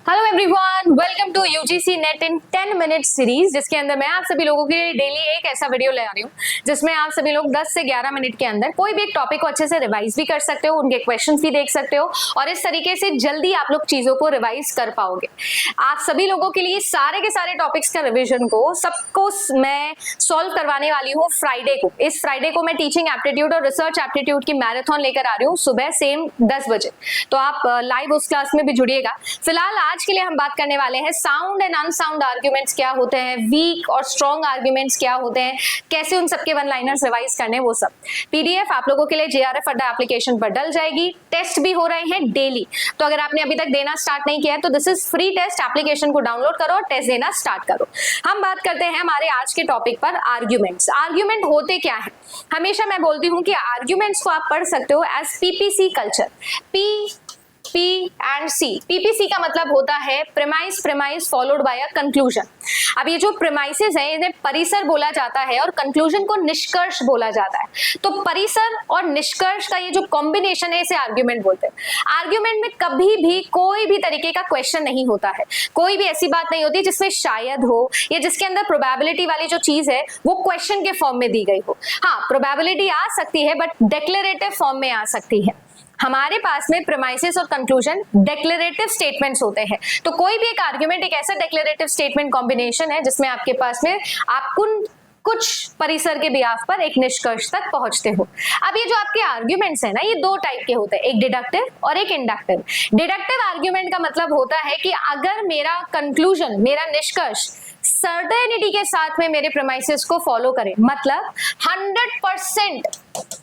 Hello everyone, welcome to UGC NET in 10 minute series, जिसके अंदर मैं आप सभी लोगों के लिए डेली एक ऐसा वीडियो ले आ रही हूँ जिसमें आप सभी लोग 10 से 11 मिनट के अंदर कोई भी एक टॉपिक को अच्छे से रिवाइज भी कर सकते हो, उनके क्वेश्चंस भी देख सकते हो और इस तरीके से जल्दी आप लोग चीजों को रिवाइज कर पाओगे। आप सभी लोगों के लिए सारे के सारे टॉपिक्स का रिविजन को सबको मैं सॉल्व करवाने वाली हूँ फ्राइडे को। इस फ्राइडे को मैं टीचिंग एप्टीट्यूड और रिसर्च एप्टीट्यूड की मैराथन लेकर आ रही हूँ सुबह सेम 10 बजे, तो आप लाइव उस क्लास में भी जुड़िएगा। फिलहाल आज के लिए हम बात करने वाले हैं साउंड एंड अनसाउंड आर्ग्यूमेंट्स क्या होते हैं, वीक और स्ट्रॉन्ग आर्ग्यूमेंट्स क्या होते हैं, कैसे उन सबके वन लाइनर्स रिवाइज करने, वो सब पीडीएफ आप लोगों के लिए जेआरएफ अड्डा एप्लीकेशन पर डल जाएगी। टेस्ट भी हो रहे हैं डेली, तो अगर आपने अभी तक देना स्टार्ट नहीं किया है तो this is free test, application को डाउनलोड करो और टेस्ट देना स्टार्ट करो। हम बात करते हैं हमारे आज के टॉपिक पर, आर्ग्यूमेंट्स। आर्ग्यूमेंट होते क्या है? हमेशा मैं बोलती हूँ कि आर्ग्यूमेंट्स को आप पढ़ सकते हो as PPC culture. P and C। PPC का मतलब होता है premise followed by a conclusion. अब ये जो प्रेमाइसेस है इन्हें परिसर बोला जाता है और कंक्लूजन को निष्कर्ष बोला जाता है। तो परिसर और निष्कर्ष का ये जो कॉम्बिनेशन है इसे आर्ग्यूमेंट बोलते हैं। आर्ग्यूमेंट में कभी भी कोई भी तरीके का क्वेश्चन नहीं होता है, कोई भी ऐसी बात नहीं होती जिसमें शायद हो या जिसके अंदर प्रोबेबिलिटी वाली जो चीज है वो क्वेश्चन के फॉर्म में दी गई हो। हाँ, प्रोबेबिलिटी आ सकती है बट डिक्लेरेटिव फॉर्म में आ सकती है। हमारे पास में प्रेमाइसेस और कंक्लूजन डिक्लेरेटिव स्टेटमेंट्स होते हैं। तो कोई भी एक आर्ग्यूमेंट एक ऐसा डिक्लेरेटिव स्टेटमेंट कॉम्बिनेशन है जिसमें आपके पास में आप कुछ परिसर के बिहाफ पर एक निष्कर्ष तक पहुंचते हो। अब ये जो आपके आर्ग्यूमेंट्स है ना, ये दो टाइप के होते हैं, एक डिडक्टिव और एक इंडक्टिव। डिडक्टिव आर्ग्यूमेंट का मतलब होता है कि अगर मेरा कंक्लूजन, मेरा निष्कर्ष सर्टेनिटी के साथ में मेरे प्रेमाइसेस को फॉलो करे, मतलब 100%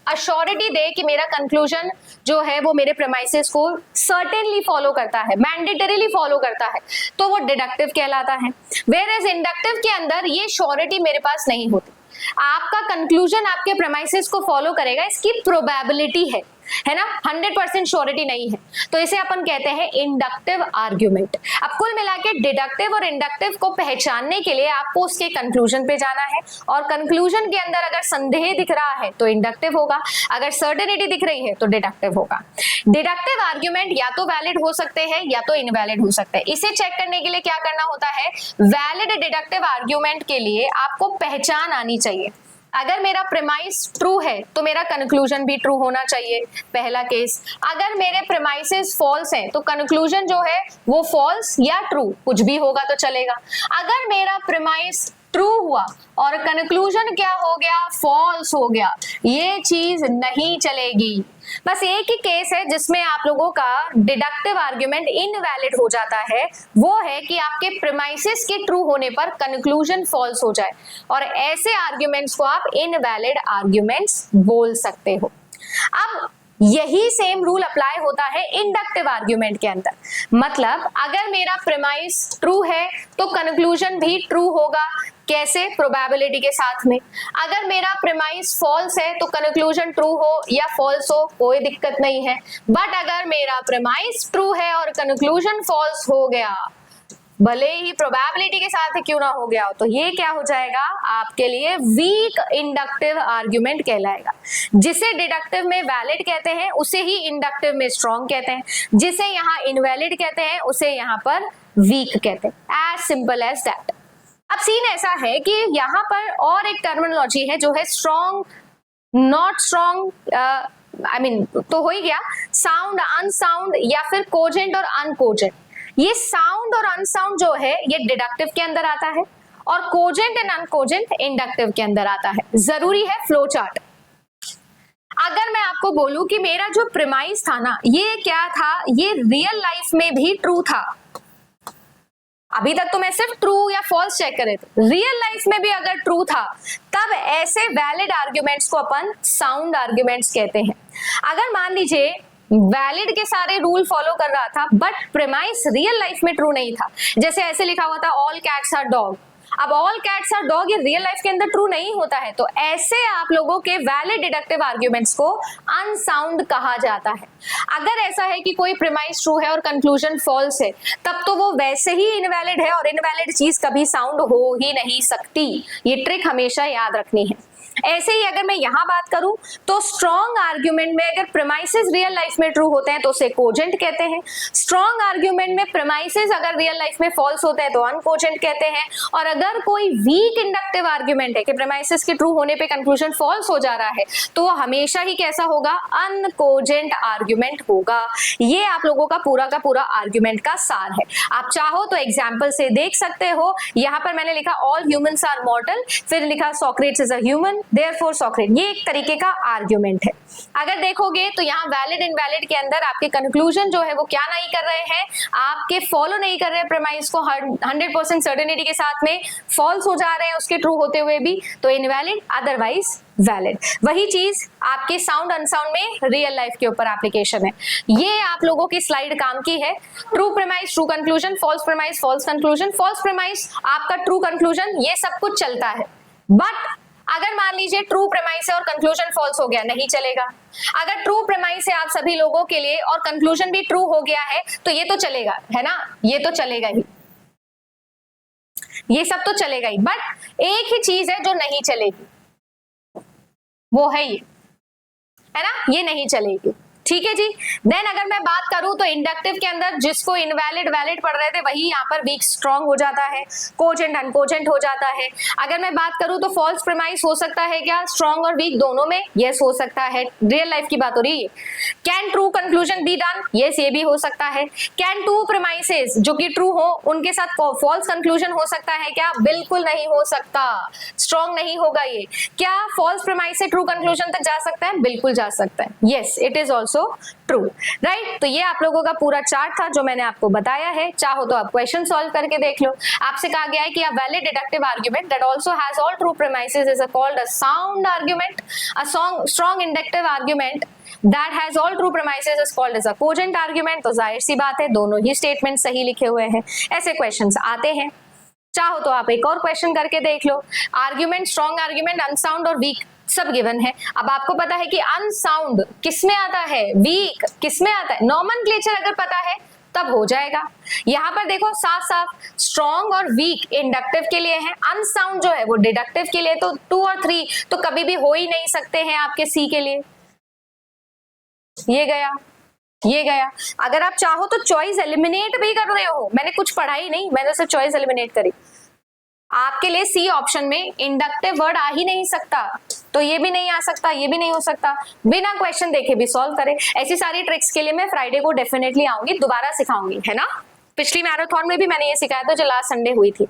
अश्योरिटी दे कि मेरा कंक्लूजन जो है वो मेरे प्रेमाइसेस को सर्टेनली फॉलो करता है, मैंडेटरीली फॉलो करता है, तो वो डिडक्टिव कहलाता है। वेयर एज इंडक्टिव के अंदर ये श्योरिटी मेरे पास नहीं होती। आपका कंक्लूजन आपके प्रेमाइसेस को फॉलो करेगा, इसकी प्रोबेबिलिटी है ना, 100% श्योरिटी नहीं है, तो इसे अपन कहते हैं इंडक्टिव आर्ग्यूमेंट। अब कुल मिलाके डिडक्टिव और इंडक्टिव को पहचानने के लिए आपको उसके कंक्लूजन पे जाना है और कंक्लूजन के अंदर अगर संदेह दिख रहा है तो इंडक्टिव होगा, अगर सर्टेनिटी दिख रही है तो डिडक्टिव होगा। डिडक्टिव आर्ग्यूमेंट या तो वैलिड हो सकते हैं या तो इनवैलिड हो सकते हैं। इसे चेक करने के लिए क्या करना होता है, वैलिड डिडक्टिव आर्ग्यूमेंट के लिए आपको पहचान आनी चाहिए। अगर मेरा प्रेमाइस ट्रू है तो मेरा कंक्लूजन भी ट्रू होना चाहिए, पहला केस। अगर मेरे प्रेमाइसेस फॉल्स हैं तो कंक्लूजन जो है वो फॉल्स या ट्रू कुछ भी होगा तो चलेगा। अगर मेरा प्रेमाइस ट्रू हुआ और कंक्लूजन क्या हो गया, फॉल्स हो गया, ये चीज नहीं चलेगी। बस एक ही केस है जिसमें आप लोगों का डिडक्टिव आर्ग्यूमेंट इनवैलिड हो जाता है, वो है कि आपके प्रेमाइसेस के ट्रू होने पर कंक्लूजन फॉल्स हो जाए, और ऐसे आर्ग्यूमेंट्स को आप इनवैलिड आर्ग्यूमेंट्स बोल सकते हो। अब यही सेम रूल अप्लाई होता है इंडक्टिव आर्ग्यूमेंट के अंदर। मतलब अगर मेरा प्रेमाइस ट्रू है तो कंक्लूजन भी ट्रू होगा, कैसे, प्रोबेबिलिटी के साथ में। अगर मेरा प्रेमाइस फॉल्स है तो कंक्लूजन ट्रू हो या फॉल्स हो कोई दिक्कत नहीं है, बट अगर मेरा प्रेमाइस ट्रू है और कंक्लूजन फॉल्स हो गया, भले ही प्रोबेबिलिटी के साथ ही क्यों ना हो गया हो, तो ये क्या हो जाएगा, आपके लिए वीक इंडक्टिव आर्ग्यूमेंट कहलाएगा। जिसे डिडक्टिव में वैलिड कहते हैं उसे ही इंडक्टिव में स्ट्रॉन्ग कहते हैं, जिसे यहाँ इनवैलिड कहते हैं उसे यहाँ पर वीक कहते हैं। As simple as that. अब सीन ऐसा है कि यहाँ पर और एक टर्मिनोलॉजी है जो है strong, not strong, I mean तो हो ही गया, साउंड, अनसाउंड या फिर कोजेंट और अनकोजेंट। ये साउंड और अनसाउंड जो है ये डिडक्टिव के अंदर आता है और कोजेंट एंड अनकोजेंट इंडक्टिव के अंदर आता है। जरूरी है फ्लो चार्ट। अगर मैं आपको बोलूं कि मेरा जो प्रेमाइस था ना, ये क्या था, ये रियल लाइफ में भी ट्रू था। अभी तक तो मैं सिर्फ ट्रू या फॉल्स चेक कर रहे थे, रियल लाइफ में भी अगर ट्रू था तब ऐसे वैलिड आर्ग्यूमेंट्स को अपन साउंड आर्ग्यूमेंट्स कहते हैं। अगर मान लीजिए वैलिड के सारे रूल फॉलो कर रहा था बट प्रेमाइस रियल लाइफ में ट्रू नहीं था, जैसे ऐसे लिखा हुआ था ऑल कैट्स आर डॉग। अब ऑल कैट्स आर डॉग ये रियल लाइफ के अंदर ट्रू नहीं होता है, तो ऐसे आप लोगों के वैलिड डिडक्टिव आर्ग्यूमेंट्स को अनसाउंड कहा जाता है। अगर ऐसा है कि कोई प्रेमाइस ट्रू है और कंक्लूजन फॉल्स है, तब तो वो वैसे ही इनवैलिड है और इनवैलिड चीज कभी साउंड हो ही नहीं सकती। ये ट्रिक हमेशा याद रखनी है। ऐसे ही अगर मैं यहाँ बात करूं तो स्ट्रॉन्ग आर्ग्यूमेंट में अगर प्रेमाइसेस रियल लाइफ में ट्रू होते हैं तो उसे कोजेंट कहते हैं, स्ट्रॉन्ग आर्ग्यूमेंट में प्रेमाइसेस अगर रियल लाइफ में फॉल्स होते हैं तो अनकोजेंट कहते हैं, और अगर कोई वीक इंडक्टिव आर्ग्यूमेंट है कि प्रेमाइसेस के ट्रू होने पे कंक्लूजन फॉल्स हो जा रहा है तो वो हमेशा ही कैसा होगा, अनकोजेंट आर्ग्यूमेंट होगा। ये आप लोगों का पूरा आर्ग्यूमेंट का सार है। आप चाहो तो एग्जाम्पल से देख सकते हो, यहाँ पर मैंने लिखा ऑल ह्यूमंस आर मॉर्टल, फिर लिखा Socrates is a human therefore सॉक्रेट, ये एक तरीके का आर्ग्यूमेंट है। अगर देखोगे तो यहाँ वैलिड इनवैलिड के अंदर आपके कंक्लूजन जो है वो क्या नहीं कर रहे हैं, आपके फॉलो नहीं कर रहे हैं प्रेमाइस को 100% सर्टेनिटी के साथ में, फॉल्स हो जा रहे हैं उसके ट्रू होते हुए भी, तो इनवैलिड अदरवाइज वैलिड। वही चीज आपके साउंड अनसाउंड में रियल लाइफ के ऊपर एप्लीकेशन है। ये आप लोगों की स्लाइड काम की है। True premise true conclusion, false premise false conclusion, false premise आपका ट्रू कंक्लूजन, ये सब कुछ चलता है। बट अगर मान लीजिए ट्रू प्रेमाइस है और कंक्लूजन फॉल्स हो गया, नहीं चलेगा। अगर ट्रू प्रेमाइस है आप सभी लोगों के लिए और कंक्लूजन भी ट्रू हो गया है तो ये तो चलेगा, है ना, ये तो चलेगा ही, ये सब तो चलेगा ही। बट एक ही चीज है जो नहीं चलेगी, वो है ये, है ना, ये नहीं चलेगी। ठीक है जी। देन अगर मैं बात करूं तो इंडक्टिव के अंदर जिसको इनवैलिड वैलिड पढ़ रहे थे वही यहाँ पर वीक स्ट्रॉन्ग हो जाता है, कोजेंट अनकोजेंट हो जाता है। अगर मैं बात करूं तो फॉल्स प्रेमाइस हो सकता है क्या, स्ट्रॉन्ग और वीक दोनों में, यस हो सकता है, रियल लाइफ की बात हो रही है। Can true conclusion be done, yes ये भी हो सकता है। कैन टू प्रेमाइसेस जो कि ट्रू हो उनके साथ फॉल्स कंक्लूजन हो सकता है क्या, बिल्कुल नहीं हो सकता, स्ट्रॉन्ग नहीं होगा ये। क्या फॉल्स प्रेमाइस से ट्रू कंक्लूजन तक जा सकता है, बिल्कुल जा सकता है, yes it is also true, right. तो ये आप लोगों का पूरा चार्ट था जो मैंने आपको बताया है। चाहो तो आप क्वेश्चन सॉल्व करके देख लो। आपसे कहा गया है कि a valid deductive argument that also has all true premises is called a sound argument, a strong inductive argument that has all true premises is called as a cogent argument। तो जाहिर सी बात है दोनों ही स्टेटमेंट सही लिखे हुए हैं। ऐसे क्वेश्चंस आते हैं। चाहो तो आप एक और क्वेश्चन करके देख लो। आर्ग्यूमेंट, स्ट्रॉन्ग आर्ग्यूमेंट, अनसाउंड और वीक सब गिवन है। अब आपको पता है कि अनसाउंड किसमें आता है, वीक किसमें आता है, नॉमेनक्लेचर अगर पता है तब हो जाएगा। यहाँ पर देखो साफ साफ स्ट्रॉन्ग और वीक इंडक्टिव के लिए है, अनसाउंड जो है वो डिडक्टिव के लिए। तो 2 और 3 तो कभी भी हो ही नहीं सकते हैं आपके सी के लिए। ये गया, ये गया। अगर आप चाहो तो चॉइस एलिमिनेट भी कर रहे हो, मैंने कुछ पढ़ा ही नहीं, मैंने सिर्फ चॉइस एलिमिनेट करी। आपके लिए सी ऑप्शन में इंडक्टिव वर्ड आ ही नहीं सकता, तो ये भी नहीं आ सकता, ये भी नहीं हो सकता। बिना क्वेश्चन देखे भी सॉल्व करें। ऐसी सारी ट्रिक्स के लिए मैं फ्राइडे को डेफिनेटली आऊंगी, दोबारा सिखाऊंगी, है ना। पिछली मैराथन में भी मैंने ये सिखाया था जो लास्ट संडे हुई थी।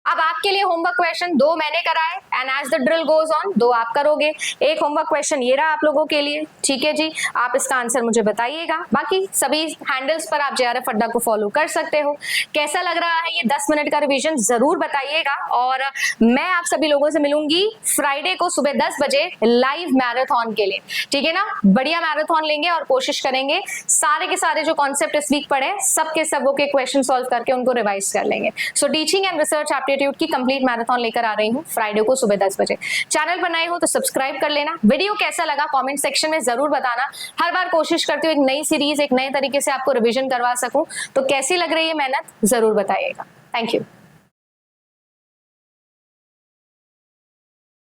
अब आपके लिए होमवर्क क्वेश्चन 2 मैंने कराए and as the drill goes on 2 आप करोगे। एक होमवर्क क्वेश्चन ये रहा आप लोगों के लिए, ठीक है जी। आप इसका आंसर मुझे बताइएगा। बाकी सभी हैंडल्स पर आप JRF अड्डा को फॉलो कर सकते हो। कैसा लग रहा है ये 10 मिनट का रिवीजन जरूर बताइएगा। और मैं आप सभी लोगों से मिलूंगी फ्राइडे को सुबह 10 बजे लाइव मैराथन के लिए, ठीक है ना। बढ़िया मैराथन लेंगे और कोशिश करेंगे सारे के सारे जो कॉन्सेप्ट इस वीक पढ़े सबके सबों के क्वेश्चन सॉल्व करके उनको रिवाइज कर लेंगे। So teaching and research aptitude की कंप्लीट मैराथन लेकर आ रही हूँ फ्राइडे को सुबह 10 बजे। चैनल पर नए हो तो सब्सक्राइब कर लेना। वीडियो कैसा लगा कमेंट सेक्शन में जरूर बताना। हर बार कोशिश करती हूँ एक नई सीरीज एक नए तरीके से आपको रिवीजन करवा सकूं, तो कैसी लग रही है मेहनत जरूर बताइएगा। Thank you.